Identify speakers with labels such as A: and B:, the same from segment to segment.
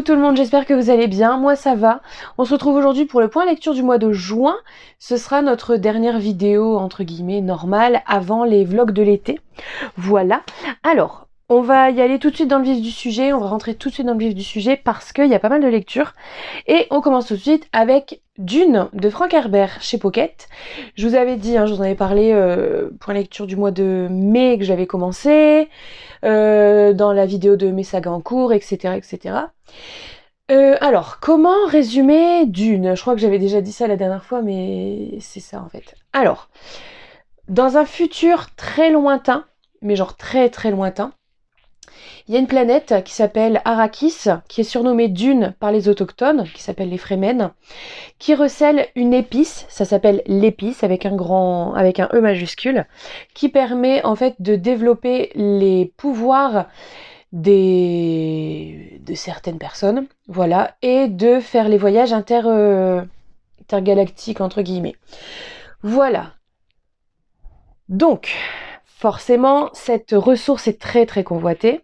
A: tout le monde, j'espère que vous allez bien, moi ça va. On se retrouve aujourd'hui pour le point lecture du mois de juin. Ce sera notre dernière vidéo, entre guillemets, normale, avant les vlogs de l'été. Voilà. Alors, on va y aller tout de suite dans le vif du sujet, on va rentrer tout de suite dans le vif du sujet parce qu'il y a pas mal de lectures. Et on commence tout de suite avec Dune de Frank Herbert chez Pocket. Je vous avais dit, je vous en avais parlé, point lecture du mois de mai que j'avais commencé, dans la vidéo de mes sagas en cours, etc. etc. Alors, comment résumer Dune? Je crois que j'avais déjà dit ça la dernière fois, mais c'est ça en fait. Alors, dans un futur très lointain, mais genre très très lointain, il y a une planète qui s'appelle Arrakis, qui est surnommée Dune par les autochtones, qui s'appelle les Fremen, qui recèle une épice, ça s'appelle l'épice avec un E majuscule, qui permet en fait de développer les pouvoirs de certaines personnes, voilà, et de faire les voyages intergalactiques entre guillemets. Voilà. Donc, forcément, cette ressource est très très convoitée.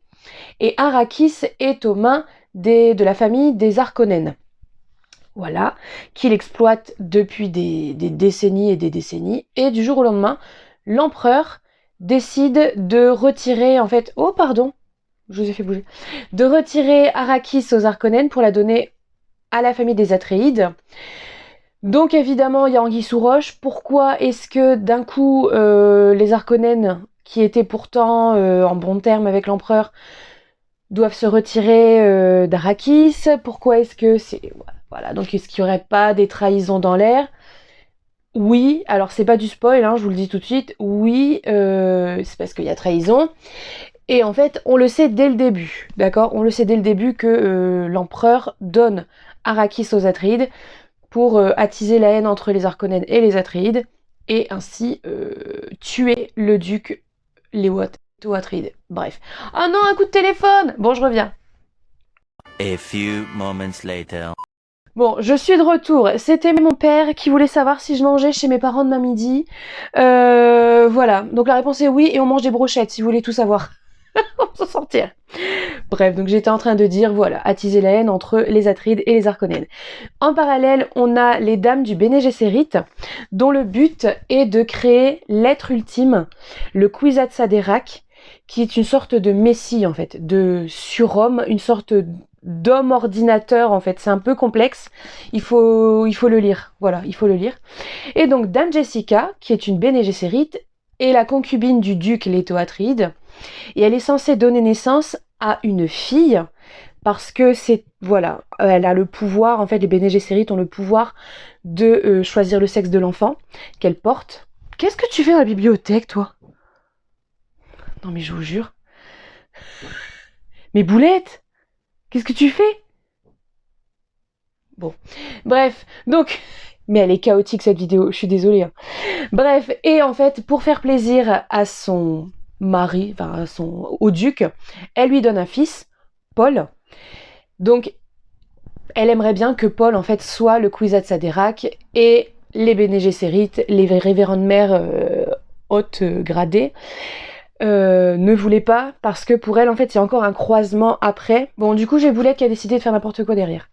A: Et Arrakis est aux mains de la famille des Harkonnen. Voilà, qu'il exploite depuis des décennies et des décennies. Et du jour au lendemain, l'empereur décide de retirer, en fait... Oh, pardon, je vous ai fait bouger. De retirer Arrakis aux Harkonnen pour la donner à la famille des Atréides. Donc évidemment, il y a anguille sous roche. Pourquoi est-ce que d'un coup, les Harkonnen, qui étaient pourtant en bon terme avec l'empereur, doivent se retirer d'Arrakis? Pourquoi est-ce que c'est... Voilà, donc est-ce qu'il n'y aurait pas des trahisons dans l'air? Oui, alors c'est pas du spoil, je vous le dis tout de suite, oui, c'est parce qu'il y a trahison. Et en fait, on le sait dès le début, d'accord? On le sait dès le début que l'empereur donne Arrakis aux Atréides pour attiser la haine entre les Harkonnen et les Atréides, et ainsi tuer le duc Léo Atréides. Bref. Oh non, un coup de téléphone! Bon, je reviens.
B: A few moments later.
A: Bon, je suis de retour. C'était mon père qui voulait savoir si je mangeais chez mes parents demain midi. Voilà. Donc la réponse est oui, et on mange des brochettes, si vous voulez tout savoir. On va s'en sortir. Bref, donc j'étais en train de dire, voilà, attiser la haine entre les Atreides et les Harkonnen. En parallèle, on a les Dames du Bene Gesserit, dont le but est de créer l'être ultime, le Kwisatz Haderach, qui est une sorte de messie, en fait, de surhomme, une sorte d'homme ordinateur, en fait. C'est un peu complexe. Il faut le lire. Voilà, il faut le lire. Et donc, Dame Jessica, qui est une Bene Gesserit, est la concubine du duc Leto Atreides, et elle est censée donner naissance à une fille, parce que c'est, voilà, elle a le pouvoir, en fait, les Bene Gesserit ont le pouvoir de choisir le sexe de l'enfant qu'elle porte. Qu'est-ce que tu fais dans la bibliothèque, toi? Non mais je vous jure. Mais Boulette, qu'est-ce que tu fais? Bon, bref, donc... Mais elle est chaotique cette vidéo, je suis désolée. Bref, et en fait, pour faire plaisir à son mari, enfin au duc, elle lui donne un fils, Paul. Donc, elle aimerait bien que Paul, en fait, soit le Kwisatz Haderach et les Bene Gesserit, les révérendes mères hautes gradées, ne voulaient pas, parce que pour elle, en fait, il y a encore un croisement après. Bon, du coup, j'ai Boulette qui a décidé de faire n'importe quoi derrière.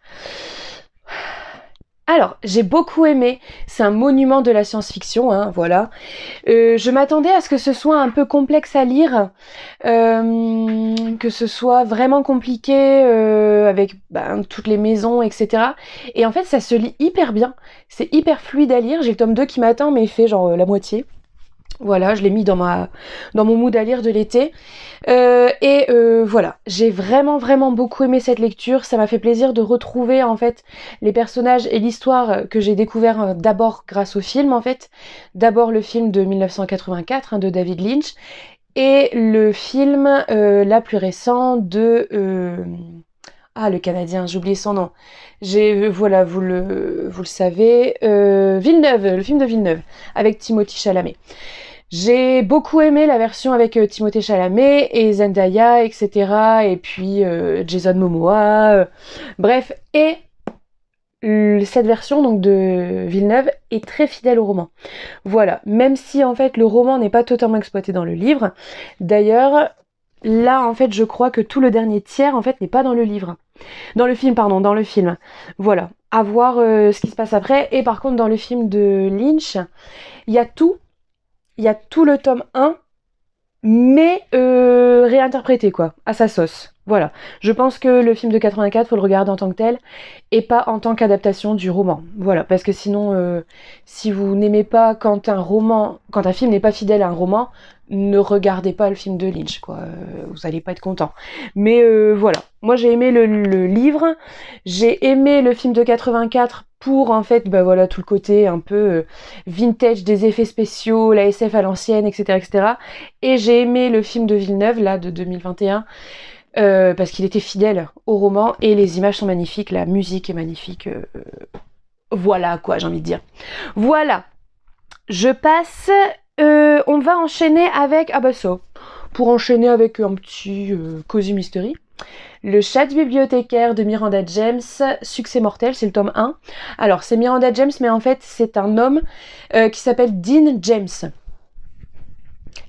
A: Alors, j'ai beaucoup aimé, c'est un monument de la science-fiction, voilà. Je m'attendais à ce que ce soit un peu complexe à lire, que ce soit vraiment compliqué avec toutes les maisons, etc. Et en fait, ça se lit hyper bien, c'est hyper fluide à lire. J'ai le tome 2 qui m'attend, mais il fait genre la moitié. Voilà, je l'ai mis dans mon mood à lire de l'été. Voilà, j'ai vraiment vraiment beaucoup aimé cette lecture. Ça m'a fait plaisir de retrouver en fait les personnages et l'histoire que j'ai découvert d'abord grâce au film en fait. D'abord le film de 1984 de David Lynch et le film là plus récent de... le Canadien, j'ai oublié son nom. Voilà, vous le savez. Villeneuve, le film de Villeneuve, avec Timothée Chalamet. J'ai beaucoup aimé la version avec Timothée Chalamet et Zendaya, etc. Et puis Jason Momoa. Bref, et cette version donc de Villeneuve est très fidèle au roman. Voilà, même si en fait le roman n'est pas totalement exploité dans le livre. D'ailleurs, là, en fait, je crois que tout le dernier tiers, en fait, n'est pas dans le livre. Dans le film, pardon, dans le film. Voilà. À voir ce qui se passe après. Et par contre, dans le film de Lynch, il y a tout. Il y a tout le tome 1, mais réinterprété, quoi, à sa sauce. Voilà. Je pense que le film de 84, faut le regarder en tant que tel, et pas en tant qu'adaptation du roman. Voilà. Parce que sinon, si vous n'aimez pas quand un film n'est pas fidèle à un roman, ne regardez pas le film de Lynch, quoi. Vous allez pas être content. Mais voilà. Moi, j'ai aimé le livre. J'ai aimé le film de 84 pour, en fait, bah voilà, tout le côté un peu vintage des effets spéciaux, la SF à l'ancienne, etc., etc. Et j'ai aimé le film de Villeneuve, là, de 2021, parce qu'il était fidèle au roman, et les images sont magnifiques, la musique est magnifique. Voilà, quoi, j'ai envie de dire. Voilà. Je passe... on va enchaîner avec... Ah bah ça, pour enchaîner avec un petit Cozy Mystery. Le chat bibliothécaire de Miranda James, succès mortel, c'est le tome 1. Alors, c'est Miranda James, mais en fait, c'est un homme qui s'appelle Dean James.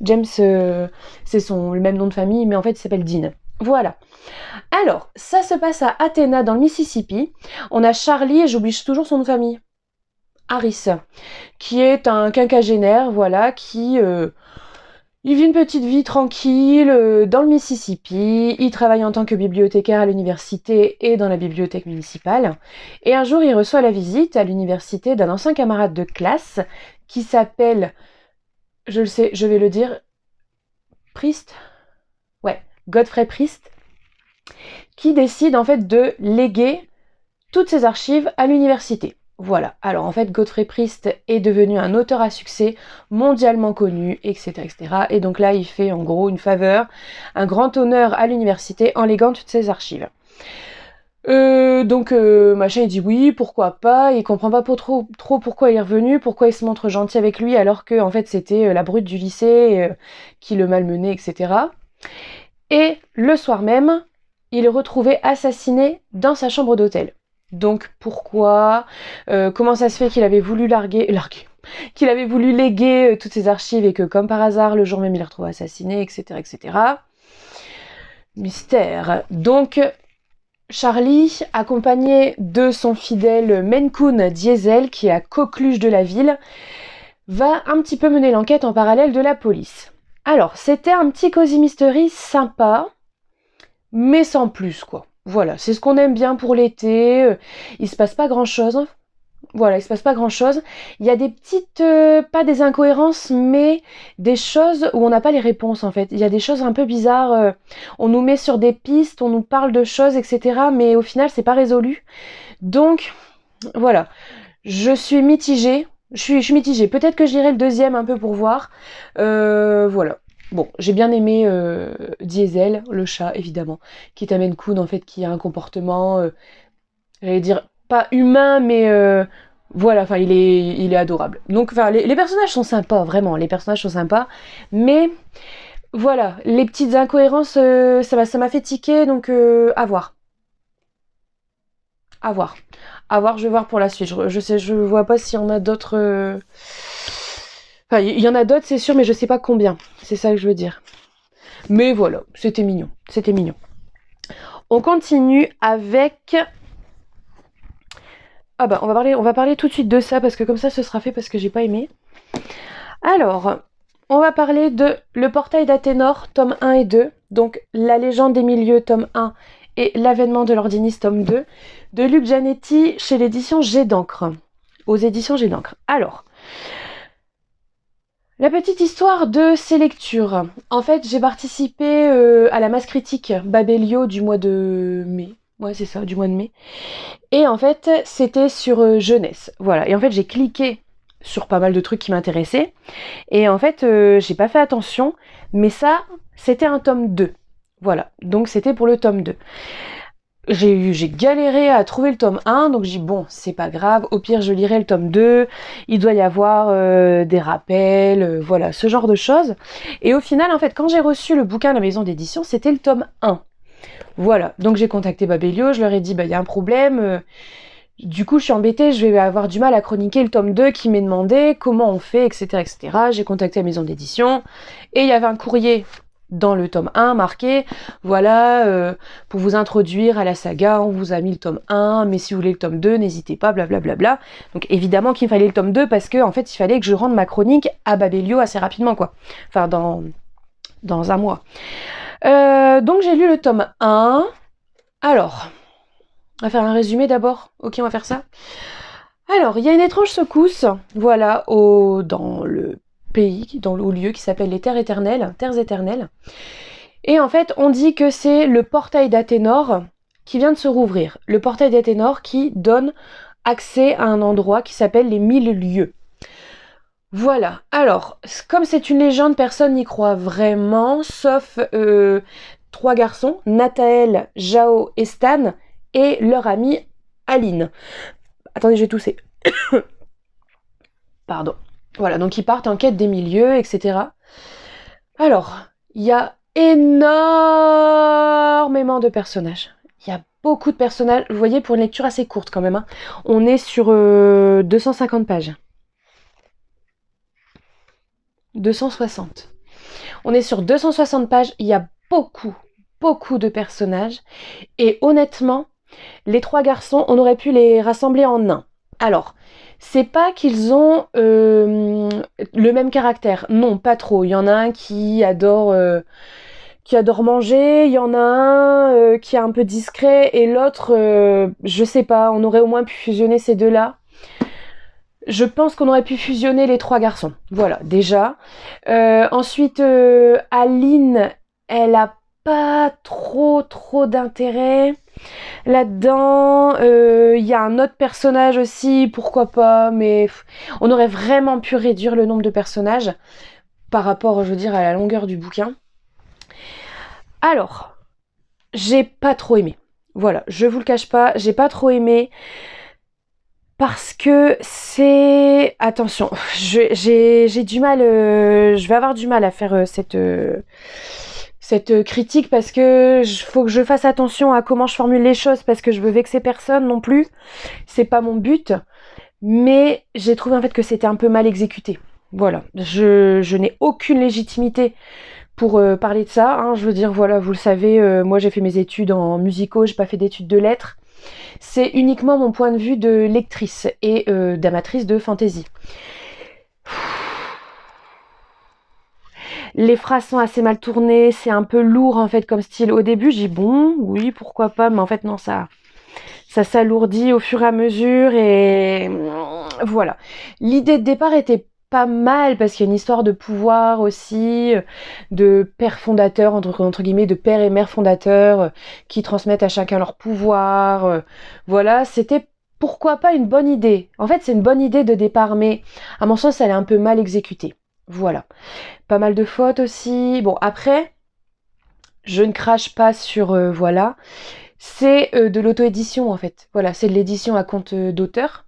A: James, c'est le même nom de famille, mais en fait, il s'appelle Dean. Voilà. Alors, ça se passe à Athena, dans le Mississippi. On a Charlie, et j'oublie toujours son nom de famille. Harris, qui est un quinquagénaire, voilà, qui... il vit une petite vie tranquille dans le Mississippi, il travaille en tant que bibliothécaire à l'université et dans la bibliothèque municipale. Et un jour, il reçoit la visite à l'université d'un ancien camarade de classe qui s'appelle, je le sais, je vais le dire, Priest. Ouais, Godfrey Priest, qui décide en fait de léguer toutes ses archives à l'université. Voilà, alors en fait Godfrey Priest est devenu un auteur à succès mondialement connu, etc., etc. Et donc là il fait en gros une faveur, un grand honneur à l'université en léguant toutes ses archives. Machin il dit oui, pourquoi pas, il comprend pas trop pourquoi il est revenu, pourquoi il se montre gentil avec lui alors que en fait c'était la brute du lycée qui le malmenait, etc. Et le soir même, il est retrouvé assassiné dans sa chambre d'hôtel. Donc pourquoi comment ça se fait qu'il avait voulu qu'il avait voulu léguer toutes ses archives et que comme par hasard le jour même il est retrouvé assassiné, etc., etc. Mystère. Donc Charlie, accompagné de son fidèle Maine Coon Diesel, qui est à coqueluche de la ville, va un petit peu mener l'enquête en parallèle de la police. Alors, c'était un petit Cozy Mystery sympa, mais sans plus, quoi. Voilà, c'est ce qu'on aime bien pour l'été. Il se passe pas grand-chose. Voilà, il se passe pas grand-chose. Il y a des petites, pas des incohérences, mais des choses où on n'a pas les réponses, en fait. Il y a des choses un peu bizarres. On nous met sur des pistes, on nous parle de choses, etc. Mais au final, c'est pas résolu. Donc, voilà. Je suis mitigée. Je suis mitigée. Peut-être que je lirai le deuxième un peu pour voir. Voilà. Bon, j'ai bien aimé Diesel, le chat, évidemment, qui est à Maine Coon, en fait, qui a un comportement, j'allais dire, pas humain, mais voilà, enfin, il est adorable. Donc, enfin, les personnages sont sympas, vraiment, les personnages sont sympas, mais voilà, les petites incohérences, ça m'a fait tiquer, donc à voir. À voir. À voir, je vais voir pour la suite. Je vois pas s'il y en a d'autres... Enfin, il y en a d'autres, c'est sûr, mais je sais pas combien. C'est ça que je veux dire. Mais voilà, c'était mignon. C'était mignon. On continue avec... Ah bah, on va parler tout de suite de ça, parce que comme ça, ce sera fait, parce que j'ai pas aimé. Alors, on va parler de Le Portail d'Athénor, tome 1 et 2. Donc, La Légende des Milieux, tome 1, et L'Avènement de l'Ordinis, tome 2, de Luc Gianetti, chez l'édition Jet d'encre. Aux éditions Jet d'encre. Alors... La petite histoire de ces lectures. En fait, j'ai participé à la masse critique Babelio du mois de mai. Ouais, c'est ça, du mois de mai. Et en fait, c'était sur jeunesse. Voilà. Et en fait, j'ai cliqué sur pas mal de trucs qui m'intéressaient. Et en fait, j'ai pas fait attention. Mais ça, c'était un tome 2. Voilà. Donc, c'était pour le tome 2. J'ai galéré à trouver le tome 1, donc j'ai dit bon, c'est pas grave, au pire je lirai le tome 2, il doit y avoir des rappels, voilà, ce genre de choses. Et au final, en fait, quand j'ai reçu le bouquin de la maison d'édition, c'était le tome 1. Voilà, donc j'ai contacté Babelio, je leur ai dit, bah il y a un problème, du coup je suis embêtée, je vais avoir du mal à chroniquer le tome 2 qui m'est demandé, comment on fait, etc., etc. J'ai contacté la maison d'édition, et il y avait un courrier dans le tome 1 marqué, voilà, pour vous introduire à la saga, on vous a mis le tome 1, mais si vous voulez le tome 2, n'hésitez pas, blablabla. Donc évidemment qu'il me fallait le tome 2 parce que en fait il fallait que je rende ma chronique à Babelio assez rapidement, quoi. Enfin dans un mois. Donc j'ai lu le tome 1. Alors, on va faire un résumé d'abord. Ok, on va faire ça. Alors, il y a une étrange secousse, voilà, dans le pays, au lieu qui s'appelle les Terres éternelles. Et en fait, on dit que c'est le portail d'Athénor qui vient de se rouvrir. Le portail d'Athénor qui donne accès à un endroit qui s'appelle les 1000 lieues. Voilà. Alors, comme c'est une légende, personne n'y croit vraiment, sauf 3 garçons, Nathaël, Jao et Stan, et leur amie Aline. Attendez, je vais tousser. Pardon. Voilà, donc ils partent en quête des milieux, etc. Alors, il y a énormément de personnages. Il y a beaucoup de personnages. Vous voyez, pour une lecture assez courte quand même, hein. On est sur 250 pages. 260. On est sur 260 pages. Il y a beaucoup de personnages. Et honnêtement, les 3 garçons, on aurait pu les rassembler en un. Alors, c'est pas qu'ils ont le même caractère. Non, pas trop. Il y en a un qui adore manger, il y en a un qui est un peu discret, et l'autre, je sais pas, on aurait au moins pu fusionner ces deux-là. Je pense qu'on aurait pu fusionner les 3 garçons. Voilà, déjà. Ensuite, Aline, elle a pas trop d'intérêt. Là-dedans, il y a un autre personnage aussi, pourquoi pas, mais on aurait vraiment pu réduire le nombre de personnages par rapport, je veux dire, à la longueur du bouquin. Alors, j'ai pas trop aimé. Voilà, je vous le cache pas, j'ai pas trop aimé parce que c'est... Attention, j'ai du mal, je vais avoir du mal à faire cette critique parce que faut que je fasse attention à comment je formule les choses parce que je veux vexer personne non plus. C'est pas mon but, mais j'ai trouvé en fait que c'était un peu mal exécuté. Voilà, je n'ai aucune légitimité pour parler de ça, hein. Je veux dire, voilà, vous le savez, moi j'ai fait mes études en musicaux, j'ai pas fait d'études de lettres. C'est uniquement mon point de vue de lectrice et d'amatrice de fantasy. Les phrases sont assez mal tournées, c'est un peu lourd en fait comme style. Au début, j'ai dit bon, oui, pourquoi pas, mais en fait non, ça s'alourdit au fur et à mesure et voilà. L'idée de départ était pas mal parce qu'il y a une histoire de pouvoir aussi, de père fondateur, entre guillemets, de père et mère fondateurs qui transmettent à chacun leur pouvoir. Voilà, c'était pourquoi pas une bonne idée. En fait, c'est une bonne idée de départ, mais à mon sens, elle est un peu mal exécutée. Voilà. Pas mal de fautes aussi. Bon, après, je ne crache pas sur... voilà. C'est de l'auto-édition, en fait. Voilà, c'est de l'édition à compte d'auteur.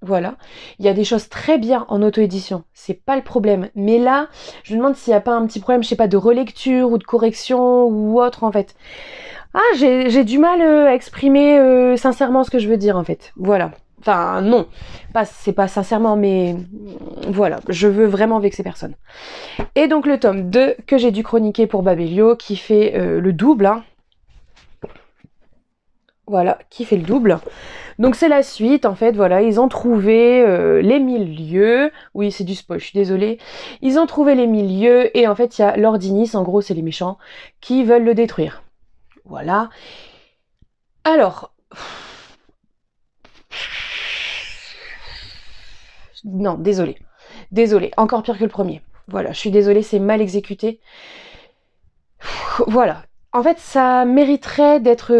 A: Voilà. Il y a des choses très bien en auto-édition. C'est pas le problème. Mais là, je me demande s'il n'y a pas un petit problème, je sais pas, de relecture ou de correction ou autre, en fait. Ah, j'ai du mal à exprimer sincèrement ce que je veux dire, en fait. Voilà. Enfin, non. C'est pas sincèrement, mais voilà. Je veux vraiment vexer personne. Et donc, le tome 2 que j'ai dû chroniquer pour Babelio, qui fait le double, hein. Voilà, qui fait le double. Donc c'est la suite, en fait, voilà, ils ont trouvé les 1000 lieues. Oui, c'est du spoil, je suis désolée. Ils ont trouvé les 1000 lieues, et en fait, il y a Lord Innis, en gros, c'est les méchants, qui veulent le détruire. Voilà. Alors... Non, désolée. Désolée, encore pire que le premier. Voilà, je suis désolée, c'est mal exécuté. Voilà. En fait, ça mériterait d'être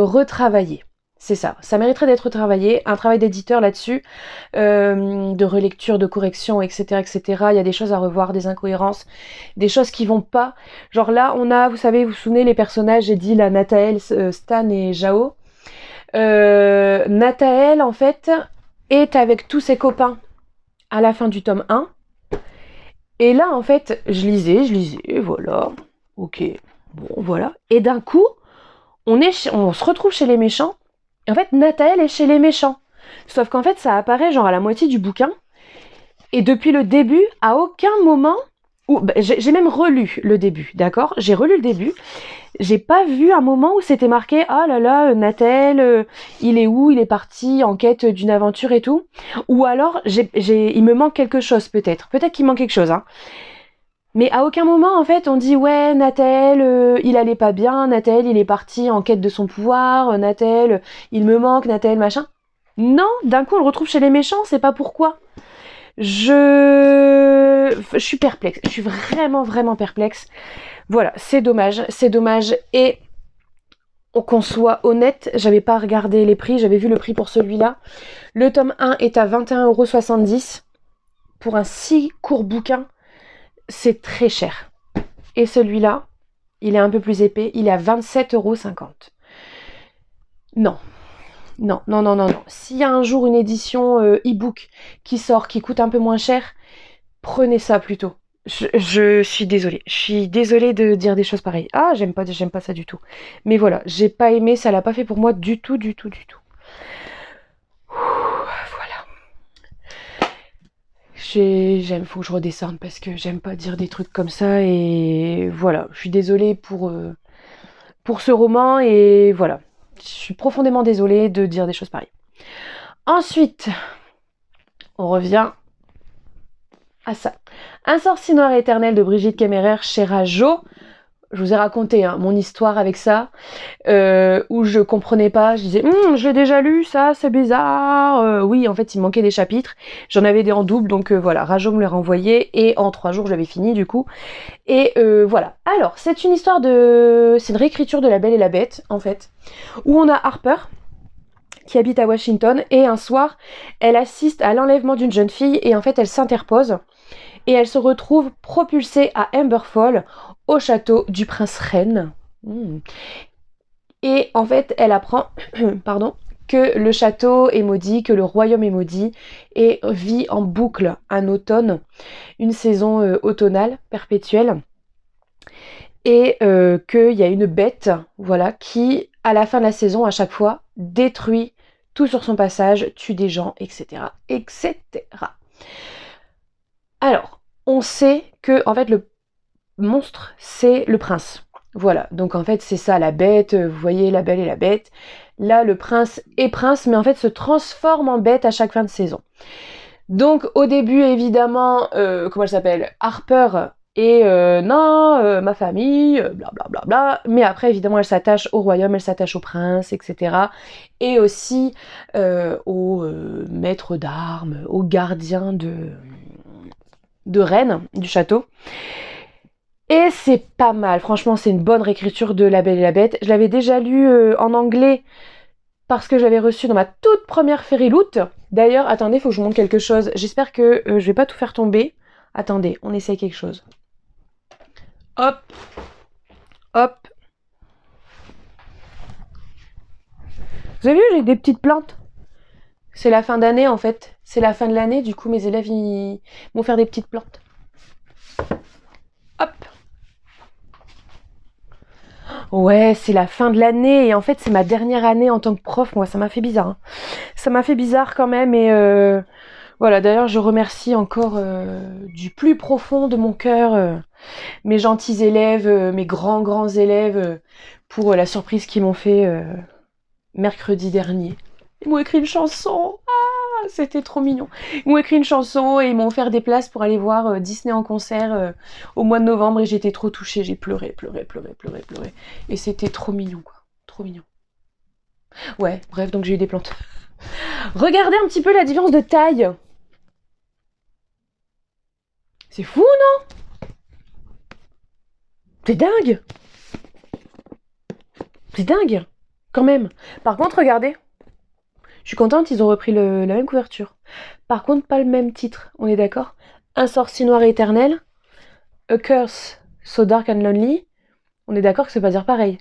A: retravaillé. C'est ça. Ça mériterait d'être retravaillé. Un travail d'éditeur là-dessus, de relecture, de correction, etc., etc. Il y a des choses à revoir, des incohérences, des choses qui vont pas. Genre là, on a, vous savez, vous vous souvenez, les personnages, j'ai dit là, Nathaël, Stan et Jao. Nathaël, en fait, est avec tous ses copains à la fin du tome 1. Et là, en fait, je lisais, voilà. Ok. Bon, voilà. Et d'un coup, on se retrouve chez les méchants. Et en fait, Nathaël est chez les méchants. Sauf qu'en fait, ça apparaît genre à la moitié du bouquin. Et depuis le début, à aucun moment, J'ai même relu le début, d'accord? J'ai relu le début. J'ai pas vu un moment où c'était marqué ah là là, Nathel, il est où? Il est parti en quête d'une aventure et tout. Ou alors il me manque quelque chose peut-être. Peut-être qu'il manque quelque chose, hein. Mais à aucun moment en fait on dit ouais Nathel, il allait pas bien, Nathel il est parti en quête de son pouvoir, Nathel il me manque, Nathel machin. Non, d'un coup on le retrouve chez les méchants, c'est pas pourquoi. Je suis perplexe, je suis vraiment perplexe. Voilà, c'est dommage, et qu'on soit honnête, j'avais pas regardé les prix, j'avais vu le prix pour celui-là. Le tome 1 est à 21,70 € pour un si court bouquin, c'est très cher. Et celui-là, il est un peu plus épais, il est à 27,50 €. Non. S'il y a un jour une édition e-book qui sort, qui coûte un peu moins cher, prenez ça plutôt. Je suis désolée. Je suis désolée de dire des choses pareilles. Ah, j'aime pas ça du tout. Mais voilà, j'ai pas aimé, ça l'a pas fait pour moi du tout. Voilà. Faut que je redescende parce que j'aime pas dire des trucs comme ça et voilà. Je suis désolée pour ce roman et voilà. Je suis profondément désolée de dire des choses pareilles. Ensuite, on revient à ça. Un sorcier noir éternel de Brigitte Kemmerer chez Rajo. Je vous ai raconté mon histoire avec ça, où je comprenais pas, je disais je l'ai déjà lu, ça c'est bizarre. Oui, en fait il manquait des chapitres, j'en avais des en double, donc voilà, Rajo me les renvoyait et en 3 jours j'avais fini du coup. Et voilà. Alors c'est une réécriture de La Belle et la Bête en fait, où on a Harper qui habite à Washington et un soir elle assiste à l'enlèvement d'une jeune fille et en fait elle s'interpose. Et elle se retrouve propulsée à Emberfall, au château du prince Ren. Et en fait, elle apprend que le château est maudit, que le royaume est maudit, et vit en boucle un automne, une saison automnale, perpétuelle. Et qu'il y a une bête, voilà, qui, à la fin de la saison, à chaque fois, détruit tout sur son passage, tue des gens, etc. Alors, on sait que en fait le monstre c'est le prince. Voilà, donc en fait c'est ça la bête, vous voyez La Belle et la Bête. Là le prince est prince mais en fait se transforme en bête à chaque fin de saison. Donc au début évidemment, comment elle s'appelle, Harper et ma famille, blablabla. Mais après évidemment elle s'attache au royaume, elle s'attache au prince, etc. Et aussi au maître d'armes, au gardien de Rennes, du château. Et c'est pas mal, franchement c'est une bonne réécriture de La Belle et la Bête. Je l'avais déjà lu en anglais parce que je l'avais reçu dans ma toute première Fairyloot. D'ailleurs, attendez, faut que je vous montre quelque chose. J'espère que je vais pas tout faire tomber. Attendez, on essaye quelque chose. Hop. Vous avez vu, j'ai des petites plantes. C'est la fin d'année en fait. C'est la fin de l'année, du coup mes élèves ils vont faire des petites plantes. Hop. Ouais, c'est la fin de l'année et en fait c'est ma dernière année en tant que prof. Moi ça m'a fait bizarre. Hein. Ça m'a fait bizarre quand même et voilà. D'ailleurs je remercie encore du plus profond de mon cœur mes gentils élèves, mes grands élèves pour la surprise qu'ils m'ont fait mercredi dernier. Ils m'ont écrit une chanson. Ah, c'était trop mignon. Ils m'ont écrit une chanson et ils m'ont offert des places pour aller voir Disney en concert au mois de novembre et j'étais trop touchée. J'ai pleuré. Et c'était trop mignon, quoi. Trop mignon. Ouais, bref, donc j'ai eu des plantes. Regardez un petit peu la différence de taille. C'est fou, non? C'est dingue. C'est dingue, quand même. Par contre, regardez. Je suis contente, ils ont repris la même couverture. Par contre, pas le même titre, on est d'accord? Un sorcier noir et éternel, A Curse So Dark and Lonely. On est d'accord que ça veut pas dire pareil.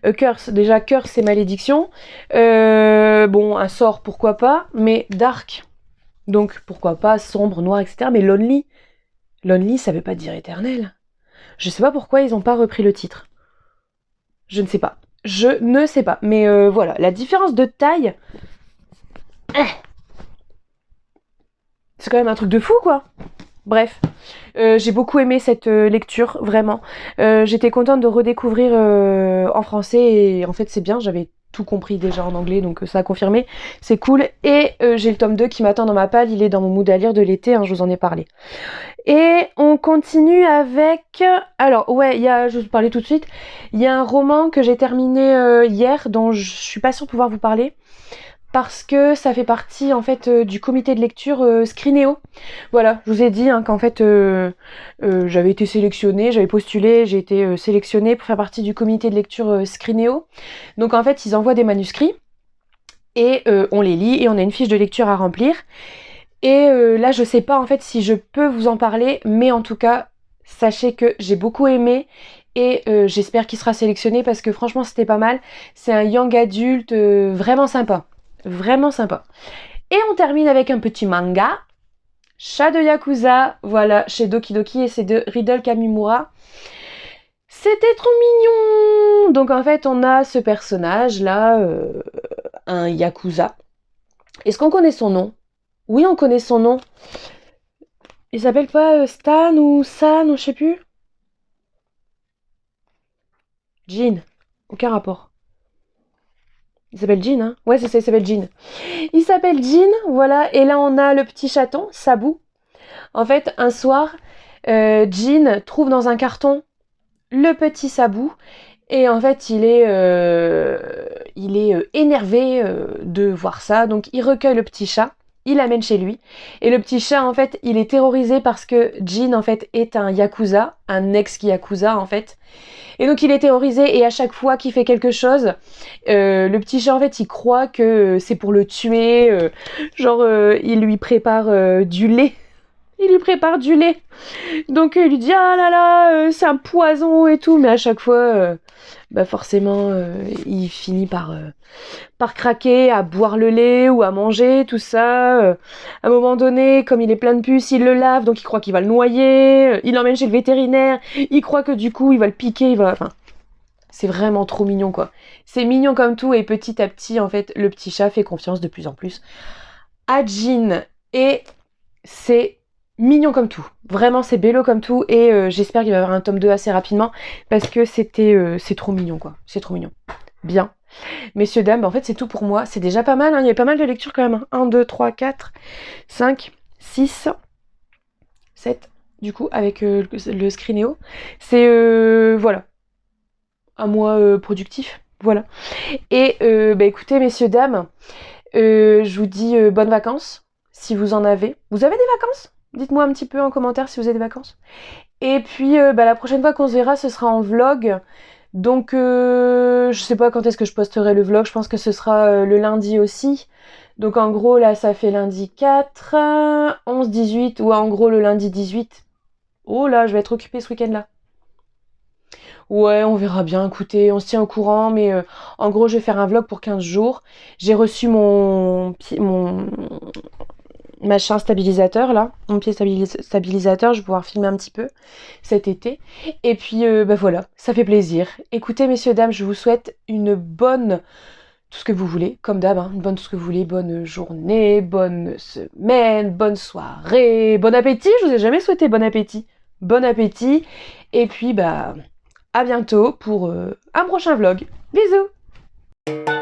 A: A Curse, déjà, curse c'est malédiction. Bon, un sort, pourquoi pas, mais dark. Donc, pourquoi pas, sombre, noir, etc. Mais lonely. Lonely, ça veut pas dire éternel. Je sais pas pourquoi ils ont pas repris le titre. Je ne sais pas. Mais voilà, la différence de taille... C'est quand même un truc de fou, quoi. Bref, j'ai beaucoup aimé cette lecture, vraiment. J'étais contente de redécouvrir en français et en fait c'est bien, j'avais tout compris déjà en anglais, donc ça a confirmé, c'est cool. Et j'ai le tome 2 qui m'attend dans ma palle, il est dans mon mood à lire de l'été, hein, je vous en ai parlé. Et on continue avec... Alors ouais, je vais vous parler tout de suite, il y a un roman que j'ai terminé hier, dont je suis pas sûre de pouvoir vous parler, parce que ça fait partie en fait du comité de lecture Scrinéo. Voilà, je vous ai dit hein, qu'en fait j'avais été sélectionnée, j'avais postulé, j'ai été sélectionnée pour faire partie du comité de lecture Scrinéo. Donc en fait ils envoient des manuscrits et on les lit et on a une fiche de lecture à remplir. Et là je sais pas en fait si je peux vous en parler, mais en tout cas sachez que j'ai beaucoup aimé. Et j'espère qu'il sera sélectionné parce que franchement c'était pas mal. C'est un young adulte vraiment sympa. Vraiment sympa. Et on termine avec un petit manga. Chat de Yakuza, voilà, chez Doki Doki et c'est de Riddle Kamimura. C'était trop mignon. Donc en fait on a ce personnage là, un Yakuza. Est-ce qu'on connaît son nom? Oui on connaît son nom. Il s'appelle pas Stan ou San ou je sais plus. Jin, aucun rapport. Il s'appelle Jin, hein? Ouais, c'est ça, il s'appelle Jin. Il s'appelle Jin, voilà. Et là, on a le petit chaton, Sabu. En fait, un soir, Jin trouve dans un carton le petit Sabu. Et en fait, il est énervé de voir ça. Donc, il recueille le petit chat. Il l'amène chez lui. Et le petit chat, en fait, il est terrorisé parce que Jin, en fait, est un Yakuza. Un ex-Yakuza, en fait. Et donc il est terrorisé et à chaque fois qu'il fait quelque chose, le petit chat en fait il croit que c'est pour le tuer, il lui prépare du lait. Il lui prépare du lait. Donc il lui dit ah là là c'est un poison et tout, mais à chaque fois forcément il finit par craquer, à boire le lait ou à manger, tout ça. À un moment donné, comme il est plein de puces, il le lave, donc il croit qu'il va le noyer. Il l'emmène chez le vétérinaire, il croit que du coup il va le piquer, Enfin, c'est vraiment trop mignon quoi. C'est mignon comme tout et petit à petit, en fait, le petit chat fait confiance de plus en plus à Jin. Et c'est mignon comme tout. Vraiment, c'est bello comme tout et j'espère qu'il va y avoir un tome 2 assez rapidement parce que c'est trop mignon quoi. C'est trop mignon. Bien. Messieurs, dames, en fait, c'est tout pour moi. C'est déjà pas mal, hein. Il y a pas mal de lectures quand même. 1, 2, 3, 4, 5, 6, 7, du coup, avec le Scrinéo. C'est, voilà, un mois productif. Voilà. Et, écoutez, messieurs, dames, je vous dis bonnes vacances, si vous en avez. Vous avez des vacances? Dites-moi un petit peu en commentaire si vous avez des vacances. Et puis, la prochaine fois qu'on se verra, ce sera en vlog. Donc, je sais pas quand est-ce que je posterai le vlog, je pense que ce sera le lundi aussi. Donc en gros, là, ça fait lundi 4, 11, 18, ou en gros le lundi 18. Oh là, je vais être occupée ce week-end-là. Ouais, on verra bien, écoutez, on se tient au courant, mais en gros, je vais faire un vlog pour 15 jours. J'ai reçu mon machin stabilisateur là, mon pied stabilisateur, je vais pouvoir filmer un petit peu cet été. Et puis voilà, ça fait plaisir. Écoutez messieurs, dames, je vous souhaite une bonne, tout ce que vous voulez, comme d'hab, hein, une bonne tout ce que vous voulez, bonne journée, bonne semaine, bonne soirée, bon appétit, je vous ai jamais souhaité bon appétit. Bon appétit, et puis à bientôt pour un prochain vlog. Bisous!